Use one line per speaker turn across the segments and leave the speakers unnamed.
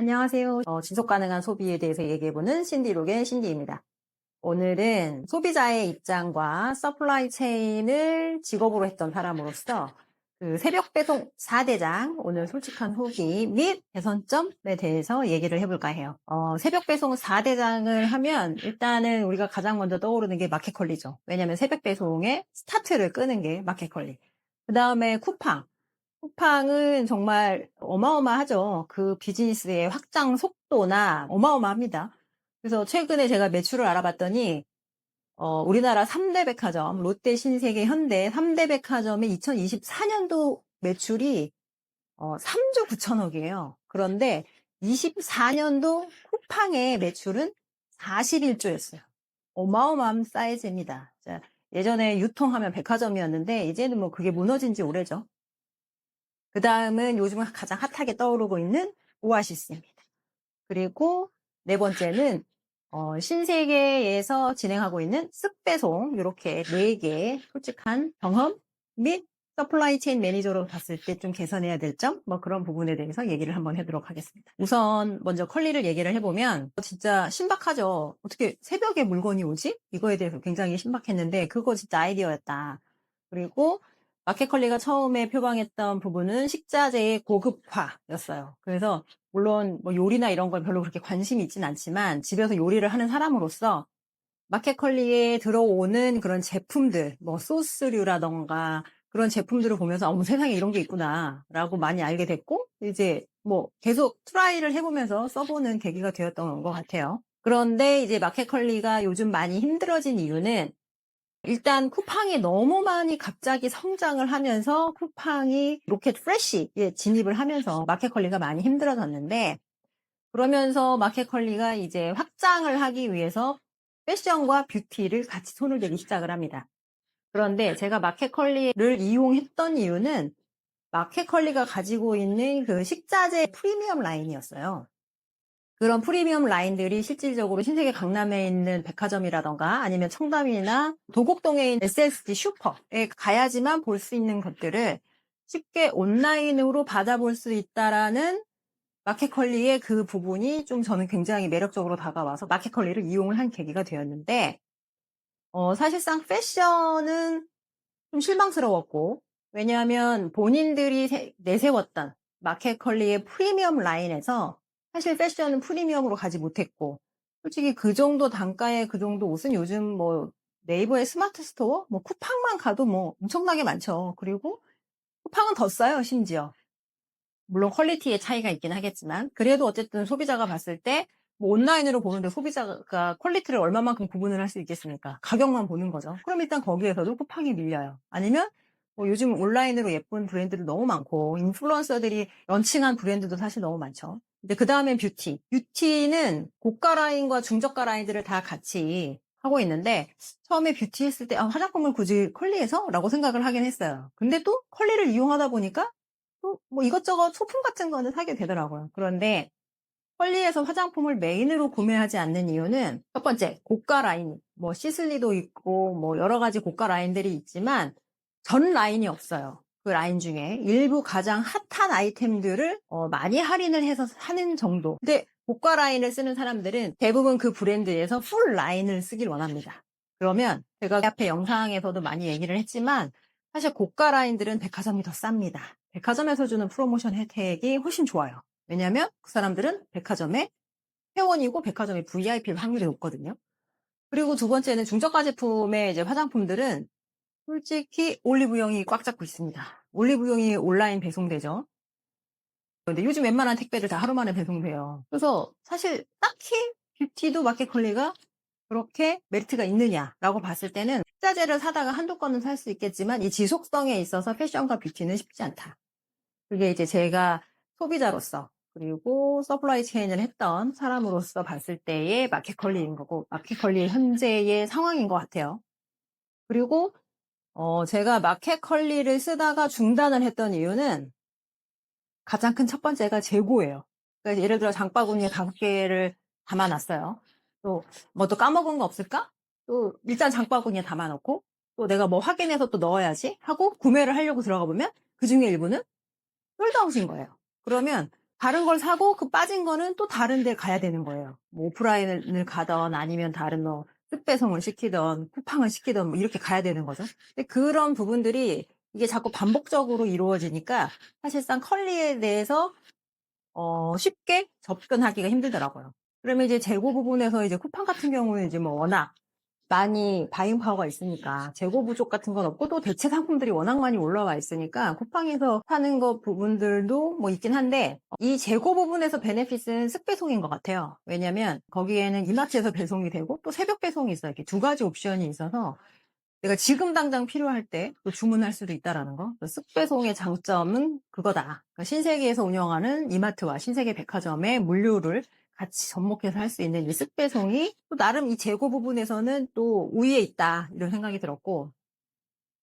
안녕하세요. 지속 가능한 소비에 대해서 얘기해보는 신디록의 신디입니다. 오늘은 소비자의 입장과 서플라이 체인을 직업으로 했던 사람으로서 그 새벽 배송 4대장, 오늘 솔직한 후기 및 개선점에 대해서 얘기를 해볼까 해요. 새벽 배송 4대장을 하면 일단은 우리가 가장 먼저 떠오르는 게 마켓컬리죠. 왜냐면 새벽 배송의 스타트를 끄는 게 마켓컬리. 그 다음에 쿠팡. 쿠팡은 정말 어마어마하죠. 그 비즈니스의 확장 속도나 어마어마합니다. 그래서 최근에 제가 매출을 알아봤더니 우리나라 3대 백화점, 롯데, 신세계, 현대 3대 백화점의 2024년도 매출이 3조 9천억이에요. 그런데 24년도 쿠팡의 매출은 41조였어요. 어마어마한 사이즈입니다. 자, 예전에 유통하면 백화점이었는데 이제는 뭐 그게 무너진 지 오래죠. 그 다음은 요즘 가장 핫하게 떠오르고 있는 오아시스입니다. 그리고 네 번째는 신세계에서 진행하고 있는 쓱배송, 이렇게 4개 솔직한 경험 및 서플라이 체인 매니저로 봤을 때 좀 개선해야 될 점, 뭐 그런 부분에 대해서 얘기를 한번 해보도록 하겠습니다. 우선 먼저 컬리를 얘기를 해보면 진짜 신박하죠. 어떻게 새벽에 물건이 오지? 이거에 대해서 굉장히 신박했는데 그거 진짜 아이디어였다. 그리고 마켓컬리가 처음에 표방했던 부분은 식자재의 고급화였어요. 그래서 물론 뭐 요리나 이런 걸 별로 그렇게 관심이 있진 않지만 집에서 요리를 하는 사람으로서 마켓컬리에 들어오는 그런 제품들, 뭐 소스류라던가 그런 제품들을 보면서 어머 세상에 이런 게 있구나라고 많이 알게 됐고 이제 뭐 계속 트라이를 해보면서 써보는 계기가 되었던 것 같아요. 그런데 이제 마켓컬리가 요즘 많이 힘들어진 이유는 일단 쿠팡이 너무 많이 갑자기 성장을 하면서 쿠팡이 로켓 프레쉬에 진입을 하면서 마켓컬리가 많이 힘들어졌는데 그러면서 마켓컬리가 이제 확장을 하기 위해서 패션과 뷰티를 같이 손을 대기 시작을 합니다. 그런데 제가 마켓컬리를 이용했던 이유는 마켓컬리가 가지고 있는 그 식자재 프리미엄 라인이었어요. 그런 프리미엄 라인들이 실질적으로 신세계 강남에 있는 백화점이라던가 아니면 청담이나 도곡동에 있는 SSG 슈퍼에 가야지만 볼 수 있는 것들을 쉽게 온라인으로 받아볼 수 있다라는 마켓컬리의 그 부분이 좀 저는 굉장히 매력적으로 다가와서 마켓컬리를 이용을 한 계기가 되었는데 사실상 패션은 좀 실망스러웠고 왜냐하면 본인들이 내세웠던 마켓컬리의 프리미엄 라인에서 사실 패션은 프리미엄으로 가지 못했고 솔직히 그 정도 단가의 그 정도 옷은 요즘 뭐 네이버의 스마트 스토어 뭐 쿠팡만 가도 뭐 엄청나게 많죠. 그리고 쿠팡은 더 싸요 심지어. 물론 퀄리티의 차이가 있긴 하겠지만 그래도 어쨌든 소비자가 봤을 때 뭐 온라인으로 보는데 소비자가 퀄리티를 얼마만큼 구분을 할 수 있겠습니까? 가격만 보는 거죠. 그럼 일단 거기에서도 쿠팡이 밀려요. 아니면 뭐 요즘 온라인으로 예쁜 브랜드도 너무 많고 인플루언서들이 런칭한 브랜드도 사실 너무 많죠. 근데 그 다음엔 뷰티. 뷰티는 고가 라인과 중저가 라인들을 다 같이 하고 있는데 처음에 뷰티 했을 때 화장품을 굳이 컬리해서? 라고 생각을 하긴 했어요. 근데 또 컬리를 이용하다 보니까 또 뭐 이것저것 소품 같은 거는 사게 되더라고요. 그런데 컬리에서 화장품을 메인으로 구매하지 않는 이유는 첫 번째, 고가 라인, 뭐 시슬리도 있고 뭐 여러 가지 고가 라인들이 있지만 전 라인이 없어요. 그 라인 중에 일부 가장 핫한 아이템들을 많이 할인을 해서 사는 정도. 근데 고가 라인을 쓰는 사람들은 대부분 그 브랜드에서 풀 라인을 쓰길 원합니다. 그러면 제가 앞에 영상에서도 많이 얘기를 했지만 사실 고가 라인들은 백화점이 더 쌉니다. 백화점에서 주는 프로모션 혜택이 훨씬 좋아요. 왜냐하면 그 사람들은 백화점의 회원이고 백화점의 VIP일 확률이 높거든요. 그리고 두 번째는 중저가 제품의 이제 화장품들은 솔직히 올리브영이 꽉 잡고 있습니다. 올리브영이 온라인 배송되죠. 근데 요즘 웬만한 택배들 다 하루 만에 배송돼요. 그래서 사실 딱히 뷰티도 마켓컬리가 그렇게 메리트가 있느냐라고 봤을 때는 식자재를 사다가 한두 건은 살 수 있겠지만 이 지속성에 있어서 패션과 뷰티는 쉽지 않다. 그게 이제 제가 소비자로서 그리고 서플라이 체인을 했던 사람으로서 봤을 때의 마켓컬리인 거고 마켓컬리의 현재의 상황인 것 같아요. 그리고 제가 마켓컬리를 쓰다가 중단을 했던 이유는 가장 큰 첫 번째가 재고예요. 그러니까 예를 들어 장바구니에 5개를 담아놨어요. 또 뭐 또 까먹은 거 없을까? 또 일단 장바구니에 담아놓고 또 내가 뭐 확인해서 또 넣어야지 하고 구매를 하려고 들어가 보면 그중에 일부는 솔드아웃인 거예요. 그러면 다른 걸 사고 그 빠진 거는 또 다른 데 가야 되는 거예요. 뭐 오프라인을 가든 아니면 다른 뭐 습배송을 시키든 쿠팡을 시키든 뭐 이렇게 가야 되는 거죠. 근데 그런 부분들이 이게 자꾸 반복적으로 이루어지니까 사실상 컬리에 대해서 쉽게 접근하기가 힘들더라고요. 그러면 이제 재고 부분에서 이제 쿠팡 같은 경우는 이제 뭐 워낙 많이 바잉 파워가 있으니까 재고 부족 같은 건 없고 또 대체 상품들이 워낙 많이 올라와 있으니까 쿠팡에서 사는 것 부분들도 뭐 있긴 한데 이 재고 부분에서 베네핏은 습배송인 것 같아요. 왜냐면 거기에는 이마트에서 배송이 되고 또 새벽 배송이 있어요. 이렇게 두 가지 옵션이 있어서 내가 지금 당장 필요할 때 또 주문할 수도 있다라는 거. 습배송의 장점은 그거다. 그러니까 신세계에서 운영하는 이마트와 신세계 백화점의 물류를 같이 접목해서 할 수 있는 이 습배송이 또 나름 이 재고 부분에서는 또 우위에 있다. 이런 생각이 들었고,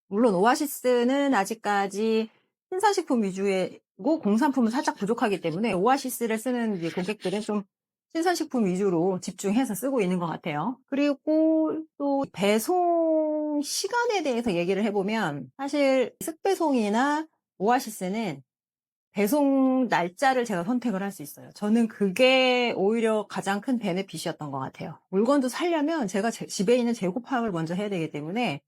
물론 오아시스는 아직까지 신선식품 위주이고 공산품은 살짝 부족하기 때문에 오아시스를 쓰는 이제 고객들은 좀 신선식품 위주로 집중해서 쓰고 있는 것 같아요. 그리고 또 배송 시간에 대해서 얘기를 해보면 사실 습배송이나 오아시스는 배송 날짜를 제가 선택을 할 수 있어요. 저는 그게 오히려 가장 큰 베네핏이었던 것 같아요. 물건도 사려면 제가 집에 있는 재고 파악을 먼저 해야 되기 때문에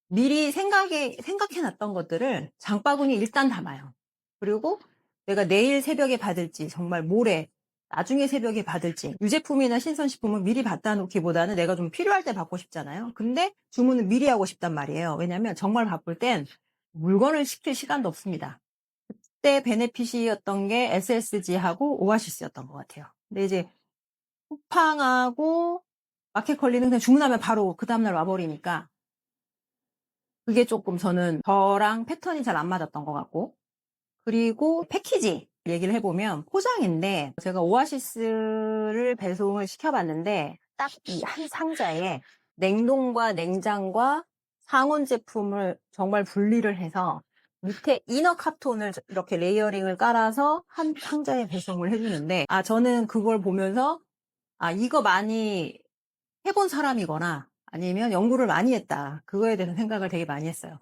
미리 생각해 놨던 것들을 장바구니에 일단 담아요. 그리고 내가 내일 새벽에 받을지, 정말 모레, 나중에 새벽에 받을지, 유제품이나 신선식품은 미리 받아 놓기보다는 내가 좀 필요할 때 받고 싶잖아요. 근데 주문은 미리 하고 싶단 말이에요. 왜냐면 정말 바쁠 땐 물건을 시킬 시간도 없습니다. 그때 베네핏이었던 게 SSG하고 오아시스였던 것 같아요. 근데 이제 쿠팡하고 마켓컬리는 그냥 주문하면 바로 그 다음날 와버리니까 그게 조금 저는 저랑 패턴이 잘 안 맞았던 것 같고, 그리고 패키지 얘기를 해보면 포장인데 제가 오아시스를 배송을 시켜봤는데 딱 이 한 상자에 냉동과 냉장과 상온 제품을 정말 분리를 해서 밑에 이너 카톤을 이렇게 레이어링을 깔아서 한 상자에 배송을 해주는데, 저는 그걸 보면서 이거 많이 해본 사람이거나 아니면 연구를 많이 했다. 그거에 대해서 생각을 되게 많이 했어요.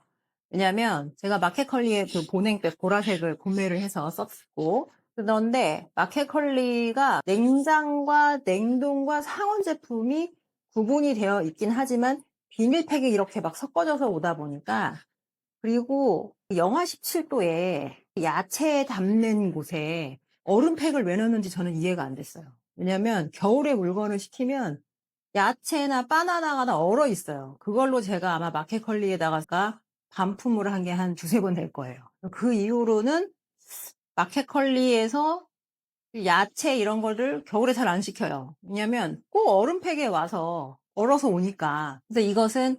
왜냐면 제가 마켓컬리의 그 보냉백 보라색을 구매를 해서 썼고, 그런데 마켓컬리가 냉장과 냉동과 상온 제품이 구분이 되어 있긴 하지만 비닐팩이 이렇게 막 섞어져서 오다 보니까, 그리고 영하 17도에 야채 담는 곳에 얼음팩을 왜 넣는지 저는 이해가 안 됐어요. 왜냐면 겨울에 물건을 시키면 야채나 바나나가 다 얼어 있어요. 그걸로 제가 아마 마켓컬리에다가 반품을 한 게 한 두세 번 될 거예요. 그 이후로는 마켓컬리에서 야채 이런 거를 겨울에 잘 안 시켜요. 왜냐면 꼭 얼음팩에 와서 얼어서 오니까. 그래서 이것은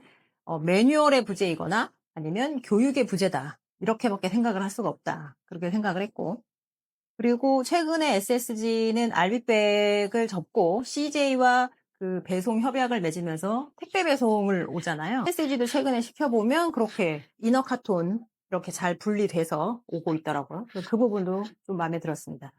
매뉴얼의 부재이거나 아니면 교육의 부재다. 이렇게밖에 생각을 할 수가 없다. 그렇게 생각을 했고. 그리고 최근에 SSG는 알비백을 접고 CJ와 그 배송 협약을 맺으면서 택배 배송을 오잖아요. SSG도 최근에 시켜보면 그렇게 이너 카톤 이렇게 잘 분리돼서 오고 있더라고요. 그래서 그 부분도 좀 마음에 들었습니다.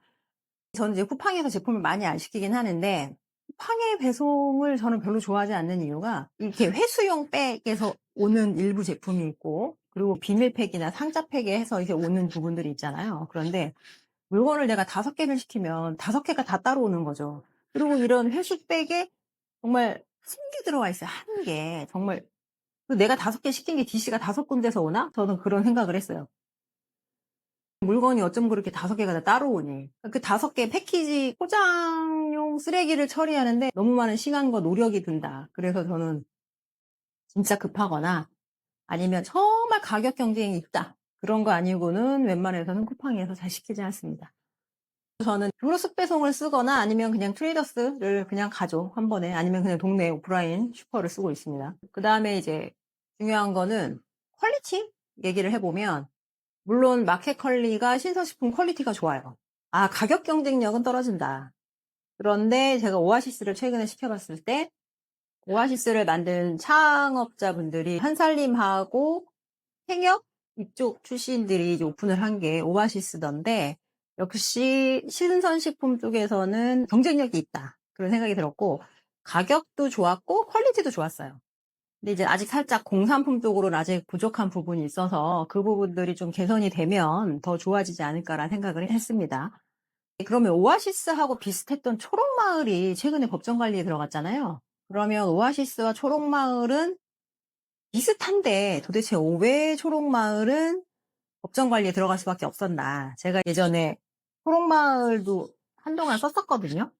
저는 이제 쿠팡에서 제품을 많이 안 시키긴 하는데, 쿠팡의 배송을 저는 별로 좋아하지 않는 이유가 이렇게 회수용 백에서 오는 일부 제품이 있고, 그리고 비닐팩이나 상자팩에 해서 이제 오는 부분들이 있잖아요. 그런데 물건을 내가 5개를 시키면 5개가 다 따로 오는 거죠. 그리고 이런 회수백에 정말 한 개 들어와 있어요. 한 개. 정말 내가 5개 시킨 게 DC가 5군데서 오나? 저는 그런 생각을 했어요. 물건이 어쩜 그렇게 5개가 다 따로 오니. 그 5개 패키지 포장용 쓰레기를 처리하는데 너무 많은 시간과 노력이 든다. 그래서 저는 진짜 급하거나 아니면 정말 가격 경쟁이 있다. 그런 거 아니고는 웬만해서는 쿠팡에서 잘 시키지 않습니다. 저는 브로스 배송을 쓰거나 아니면 그냥 트레이더스를 그냥 가죠. 한 번에. 아니면 그냥 동네 오프라인 슈퍼를 쓰고 있습니다. 그 다음에 이제 중요한 거는 퀄리티 얘기를 해보면, 물론 마켓컬리가 신선식품 퀄리티가 좋아요. 가격 경쟁력은 떨어진다. 그런데 제가 오아시스를 최근에 시켜봤을 때 오아시스를 만든 창업자분들이 한살림하고 생협 이쪽 출신들이 이제 오픈을 한 게 오아시스던데, 역시 신선식품 쪽에서는 경쟁력이 있다. 그런 생각이 들었고, 가격도 좋았고, 퀄리티도 좋았어요. 근데 이제 아직 살짝 공산품 쪽으로는 아직 부족한 부분이 있어서 그 부분들이 좀 개선이 되면 더 좋아지지 않을까라는 생각을 했습니다. 그러면 오아시스하고 비슷했던 초록마을이 최근에 법정 관리에 들어갔잖아요. 그러면 오아시스와 초록마을은 비슷한데 도대체 왜 초록마을은 법정 관리에 들어갈 수밖에 없었나. 제가 예전에 초록마을도 한동안 썼었거든요.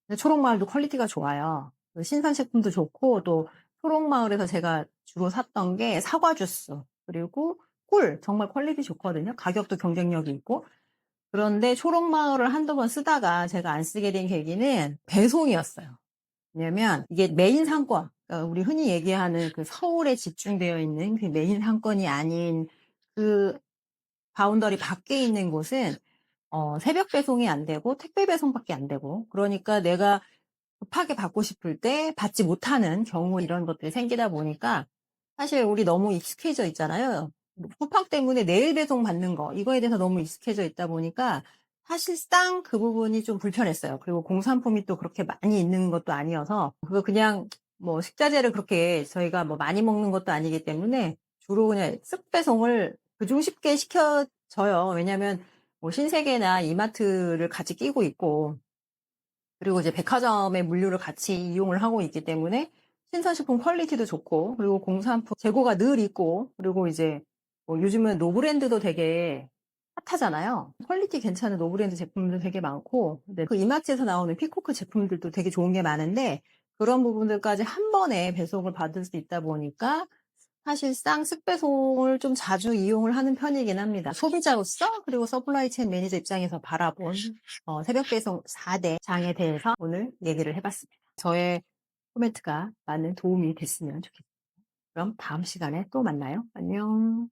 근데 초록마을도 퀄리티가 좋아요. 그 신선 식품도 좋고 또 초록마을에서 제가 주로 샀던 게 사과 주스 그리고 꿀 정말 퀄리티 좋거든요. 가격도 경쟁력이 있고. 그런데 초록마을을 한두 번 쓰다가 제가 안 쓰게 된 계기는 배송이었어요. 왜냐면 이게 메인 상권, 그러니까 우리 흔히 얘기하는 그 서울에 집중되어 있는 그 메인 상권이 아닌 그 바운더리 밖에 있는 곳은 새벽 배송이 안 되고 택배 배송밖에 안 되고, 그러니까 내가 급하게 받고 싶을 때 받지 못하는 경우, 이런 것들이 생기다 보니까 사실 우리 너무 익숙해져 있잖아요. 쿠팡 때문에 내일 배송 받는 거, 이거에 대해서 너무 익숙해져 있다 보니까 사실상 그 부분이 좀 불편했어요. 그리고 공산품이 또 그렇게 많이 있는 것도 아니어서, 그거 그냥 뭐 식자재를 그렇게 저희가 뭐 많이 먹는 것도 아니기 때문에 주로 그냥 쓱 배송을 그중 쉽게 시켜져요. 왜냐면 뭐 신세계나 이마트를 같이 끼고 있고, 그리고 이제 백화점의 물류를 같이 이용을 하고 있기 때문에 신선식품 퀄리티도 좋고, 그리고 공산품 재고가 늘 있고, 그리고 이제 뭐 요즘은 노브랜드도 되게 핫하잖아요. 퀄리티 괜찮은 노브랜드 제품도 되게 많고, 근데 그 이마트에서 나오는 피코크 제품들도 되게 좋은 게 많은데, 그런 부분들까지 한 번에 배송을 받을 수 있다 보니까 사실상 습배송을 좀 자주 이용을 하는 편이긴 합니다. 소비자로서 그리고 서플라이 체인 매니저 입장에서 바라본 새벽 배송 4대 장에 대해서 오늘 얘기를 해봤습니다. 저의 코멘트가 많은 도움이 됐으면 좋겠습니다. 그럼 다음 시간에 또 만나요. 안녕.